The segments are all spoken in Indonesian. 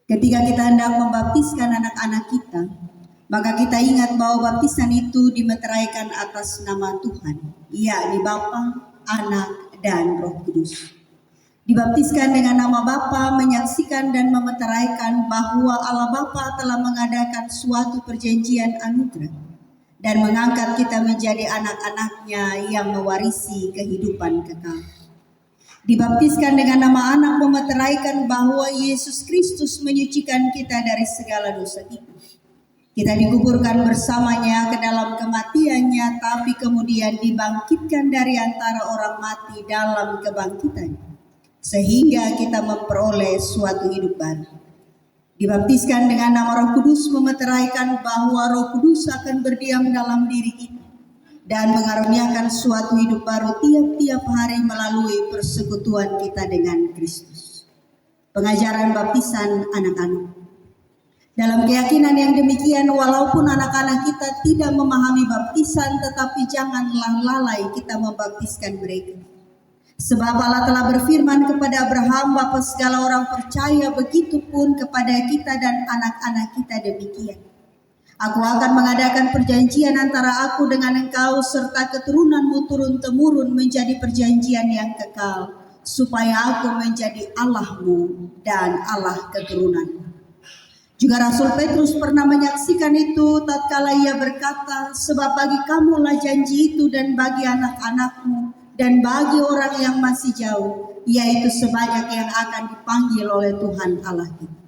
Ketika kita hendak membaptiskan anak-anak kita, maka kita ingat bahwa baptisan itu dimeteraikan atas nama Tuhan, yakni Bapa, Anak, dan Roh Kudus. Dibaptiskan dengan nama Bapa menyaksikan dan memeteraikan bahwa Allah Bapa telah mengadakan suatu perjanjian anugerah dan mengangkat kita menjadi anak-anaknya yang mewarisi kehidupan kekal. Dibaptiskan dengan nama Anak memeteraikan bahwa Yesus Kristus menyucikan kita dari segala dosa kita. Kita dikuburkan bersamanya ke dalam kematiannya, tapi kemudian dibangkitkan dari antara orang mati dalam kebangkitannya, sehingga kita memperoleh suatu hidup baru. Dibaptiskan dengan nama Roh Kudus memeteraikan bahwa Roh Kudus akan berdiam dalam diri kita dan mengaruniakan suatu hidup baru tiap-tiap hari melalui persekutuan kita dengan Kristus. Pengajaran baptisan anak-anak. Dalam keyakinan yang demikian, walaupun anak-anak kita tidak memahami baptisan, tetapi janganlah lalai kita membaptiskan mereka. Sebab Allah telah berfirman kepada Abraham, bapa segala orang percaya, begitupun kepada kita dan anak-anak kita demikian. Aku akan mengadakan perjanjian antara aku dengan engkau serta keturunanmu turun-temurun menjadi perjanjian yang kekal, supaya aku menjadi Allahmu dan Allah keturunanmu. Juga Rasul Petrus pernah menyaksikan itu tatkala ia berkata, sebab bagi kamulah janji itu dan bagi anak-anakmu dan bagi orang yang masih jauh, yaitu sebanyak yang akan dipanggil oleh Tuhan Allah kita.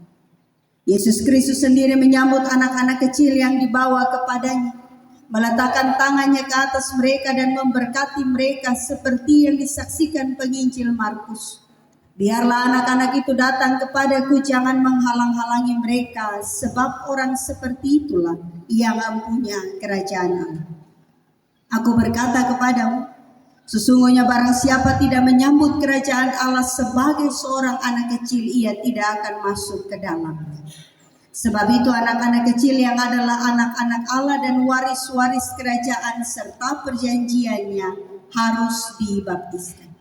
Yesus Kristus sendiri menyambut anak-anak kecil yang dibawa kepadanya, meletakkan tangannya ke atas mereka dan memberkati mereka seperti yang disaksikan penginjil Markus. Biarlah anak-anak itu datang kepadaku, jangan menghalang-halangi mereka, sebab orang seperti itulah yang mempunyai kerajaan Allah. Aku berkata kepadamu, sesungguhnya barang siapa tidak menyambut kerajaan Allah sebagai seorang anak kecil, ia tidak akan masuk ke dalamnya. Sebab itu anak-anak kecil yang adalah anak-anak Allah dan waris-waris kerajaan serta perjanjiannya harus dibaptiskan.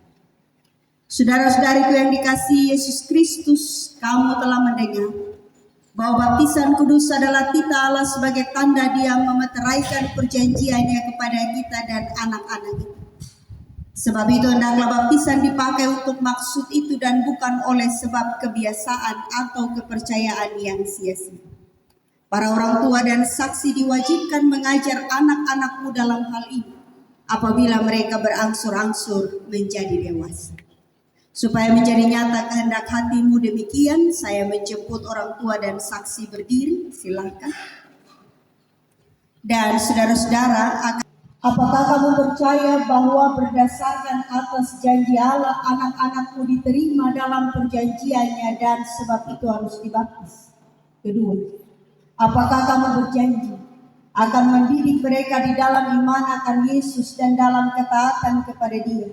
Saudara-saudariku yang dikasihi Yesus Kristus, kamu telah mendengar bahwa baptisan kudus adalah titah Allah sebagai tanda Dia memeteraikan perjanjiannya kepada kita dan anak-anak kita. Sebab itu hendaklah baptisan dipakai untuk maksud itu dan bukan oleh sebab kebiasaan atau kepercayaan yang sia-sia. Para orang tua dan saksi diwajibkan mengajar anak-anakmu dalam hal ini apabila mereka berangsur-angsur menjadi dewasa. Supaya menjadi nyata kehendak hatimu demikian, saya menjemput orang tua dan saksi berdiri, silakan. Dan saudara-saudara, apakah kamu percaya bahwa berdasarkan atas janji Allah anak-anakmu diterima dalam perjanjiannya dan sebab itu harus dibaptis? Kedua, apakah kamu berjanji akan mendidik mereka di dalam iman akan Yesus dan dalam ketaatan kepada Dia,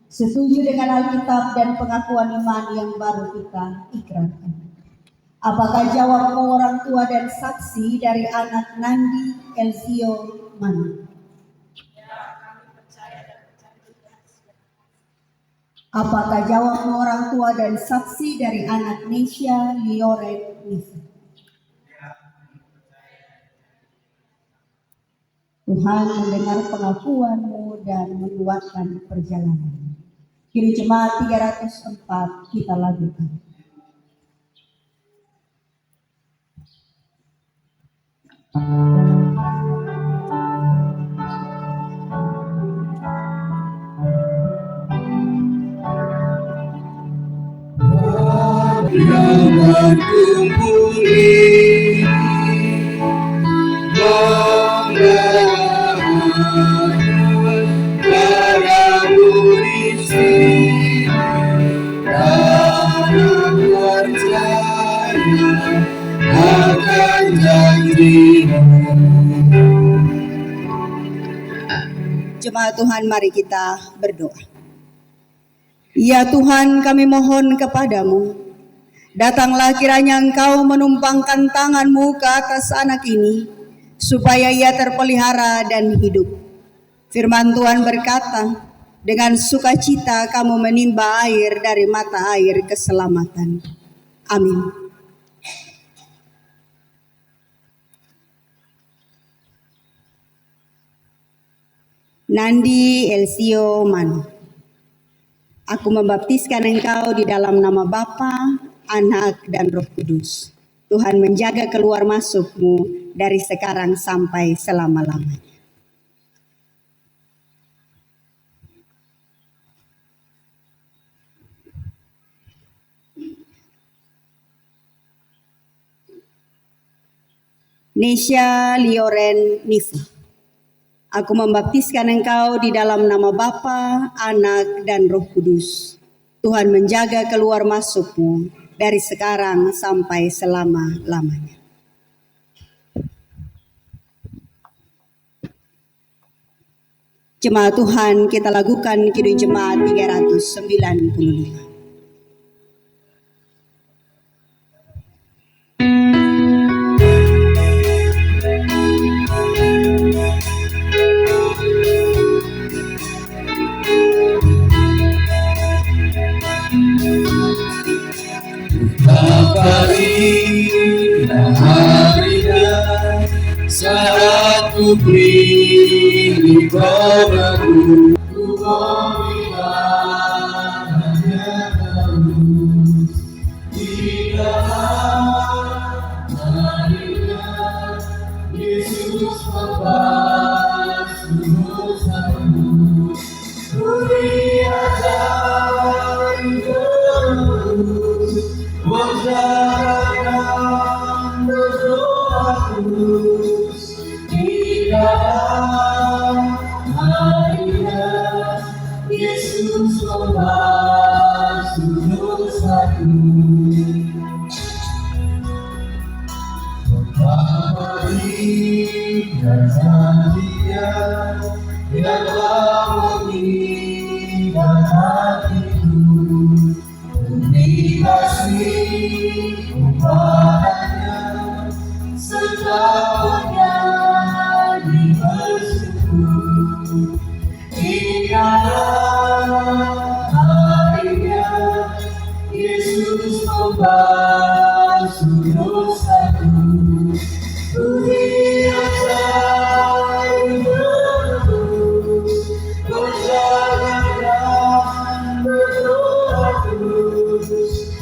setuju dengan Alkitab dan pengakuan iman yang baru kita ikrarkan? Apakah jawabmu orang tua dan saksi dari anak Nandi Elzio Mana? Apakah jawabmu orang tua dan saksi dari anak Nesya Lioret Nisa? Tuhan mendengar pengakuanmu dan menguatkan perjalanan. Kiri jemaat 304 kita lakukan. Yang berkumpuli para polisi dan percaya akan janji-Mu. Jemaat Tuhan, mari kita berdoa. Ya Tuhan, kami mohon kepadamu, datanglah kiranya Engkau menumpangkan tangan-Mu ke atas anak ini, supaya ia terpelihara dan hidup. Firman Tuhan berkata, dengan sukacita kamu menimba air dari mata air keselamatan. Amin. Nandi Elsio Mano. Aku membaptiskan engkau di dalam nama Bapa, Anak, dan Roh Kudus. Tuhan menjaga keluar masukmu dari sekarang sampai selama-lamanya. Nesha Lioren Nifa. Aku membaptiskan engkau di dalam nama Bapa, Anak, dan Roh Kudus. Tuhan menjaga keluar masukmu dari sekarang sampai selama-lamanya. Jemaat Tuhan, kita lakukan Kidung Jemaat 395. Harinya saat ku beri padaku, ku meminta hanya terus di dalam harinya Yesus membasuh dosaku, ku diajari terus menjalankan berdoa terus di dalam harinya Yesus membasuh dosaku. Memberi dan janjinya yang telah mengingat hatiku, dikasih umpamanya setelahnya dibersyukur. Ingatlah harinya Yesus membasuh dosaku, ku diajari terus berjalan dan berdoa terus